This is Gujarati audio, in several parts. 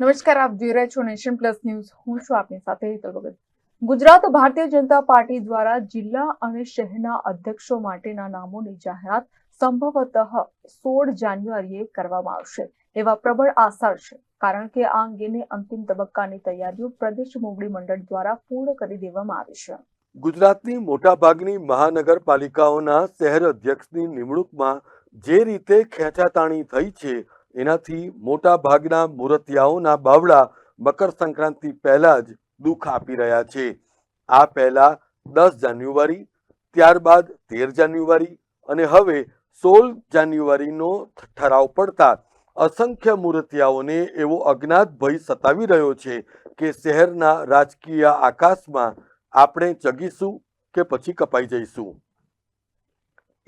નમસ્કાર, આપ જોઈ રહ્યા છો નેશન પ્લસ ન્યૂઝ. હું છું આપની સાથે હેતલ ભગત. ગુજરાત ભારતીય જનતા પાર્ટી દ્વારા જિલ્લા અને શહેરના અધ્યક્ષો માટેના નામોની જાહેરાત સંભવતઃ 16 જાન્યુઆરીએ કરવામાં આવશે એવા પ્રબળ આસાર છે, કારણ કે આ અંગેની અંતિમ તબક્કાની તૈયારીઓ પ્રદેશ મોવડી મંડળ દ્વારા પૂર્ણ કરી દેવામાં આવી છે. ગુજરાતની મોટાભાગની મહાનગરપાલિકાઓના શહેર અધ્યક્ષની નિમણૂકમાં જે રીતે ખેંચાતાણી થઈ છે, એનાથી મોટા ભાગના મૂર્તિયાઓના બાવડા મકર સંક્રાંતિ પહેલા જ દુઃખ આપી રહ્યા છે. આ પહેલા 10 જાન્યુઆરી, ત્યારબાદ 13 જાન્યુઆરી અને હવે 16 જાન્યુઆરીનો ઠરાવ પડતા અસંખ્ય મૂર્તિયાઓને એવો અજ્ઞાત ભય સતાવી રહ્યો છે કે શહેરના રાજકીય આકાશમાં આપણે ચગીશું કે પછી કપાઈ જઈશું.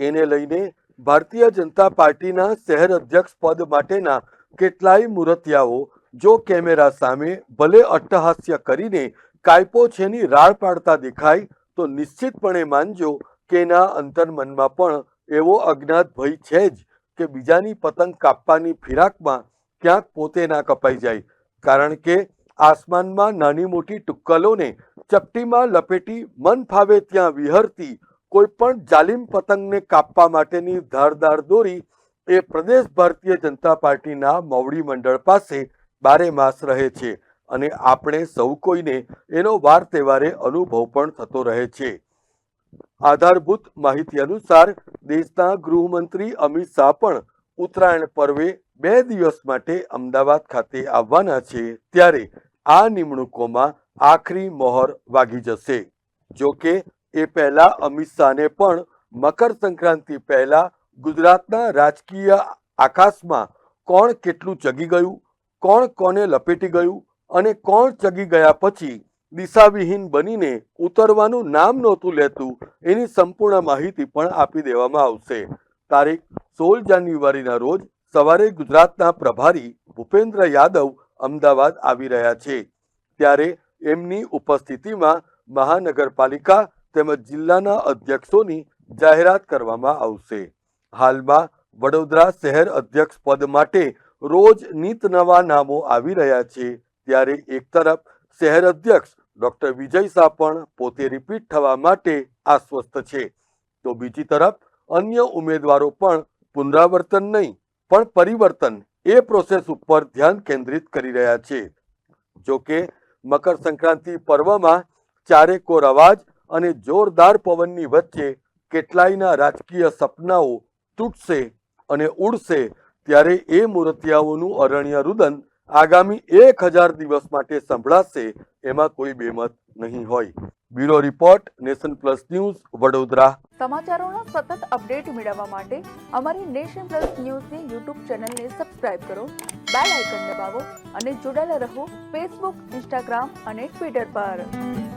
એને લઈને ભારતીય જનતા પાર્ટીના શહેર અધ્યક્ષ પદ માટેના કેટલાય મૂર્તિયાઓ જો કેમેરા સામે ભલે અટ્ટહાસ્ય કરીને કાયપો છેની રાડ પાડતા દેખાય તો નિશ્ચિતપણે માનજો કે એના અંતર્મનમાં પણ એવો અજ્ઞાત ભય છે જ કે બીજાની પતંગ કાપવાની ફિરાકમાં ક્યાંક પોતે ના કપાઈ જાય. કારણ કે આસમાનમાં નાની મોટી ટુક્કલોને ચપટીમાં લપેટી મન ફાવે ત્યાં વિહરતી કોઈ પણ જાલિમ પતંગને કાપવા માટેની ધારદાર દોરી એ પ્રદેશ ભારતીય જનતા પાર્ટીના મોવડી મંડળ પાસે બારે માસ રહે છે અને આપણે સૌ કોઈને એનો વાર તહેવારે અનુભવ પણ થતો રહે છે. આધારભૂત માહિતી અનુસાર દેશના ગૃહમંત્રી અમિત શાહ પણ ઉત્તરાયણ પર્વે 2 દિવસ માટે અમદાવાદ ખાતે આવવાના છે, ત્યારે આ નિમણૂકોમાં આખરી મોહર વાગી જશે. જો કે એ પહેલા અમિત શાહને પણ મકર સંક્રાંતિ પહેલા ગુજરાતના રાજકીય આકાશમાં કોણ કેટલું ચગી ગયું, કોણ કોને લપેટી ગયું અને કોણ ચગી ગયા પછી દિશાવિહીન બનીને ઉતરવાનું નામ નહોતું લેતું, એની સંપૂર્ણ માહિતી પણ આપી દેવામાં આવશે. તારીખ 16 જાન્યુઆરીના રોજ સવારે ગુજરાતના પ્રભારી ભૂપેન્દ્ર યાદવ અમદાવાદ આવી રહ્યા છે, ત્યારે એમની ઉપસ્થિતિમાં મહાનગરપાલિકા તેમજ જિલ્લાના અધ્યક્ષોની જાહેરાત કરવામાં આવશે. હાલમાં વડોદરા શહેર અધ્યક્ષ પદ માટે રોજ નીત નવા નામો આવી રહ્યા છે, ત્યારે એક તરફ શહેર અધ્યક્ષ ડોક્ટર વિજય શાહ પણ પોતે રિપીટ થવા માટે આશ્વસ્ત છે, તો બીજી તરફ અન્ય ઉમેદવારો પણ પુનરાવર્તન નહીં પણ પરિવર્તન એ પ્રોસેસ ઉપર ધ્યાન કેન્દ્રિત કરી રહ્યા છે. જો કે મકર સંક્રાંતિ પર્વમાં ચારેકોર અવાજ અને જોરદાર પવનની વચ્ચે કેટલાયના રાજકીય સપનાઓ તૂટશે અને ઉડશે, ત્યારે એ મૂર્તિયાઓનું અરણ્ય રુદન આગામી 1000 દિવસ માટે સંભળાશે, એમાં કોઈ બેમત નહીં હોય. Bureau report, nation plus news, Vadodara. સમાચારોના સતત અપડેટ મેળવવા માટે અમારી નેશન પ્લસ ન્યૂઝની યુટ્યુબ ચેનલને સબસ્ક્રાઇબ કરો, બેલ આઇકન દબાવો અને જોડાયેલા રહો ફેસબુક, ઇન્સ્ટાગ્રામ અને ટ્વિટર પર.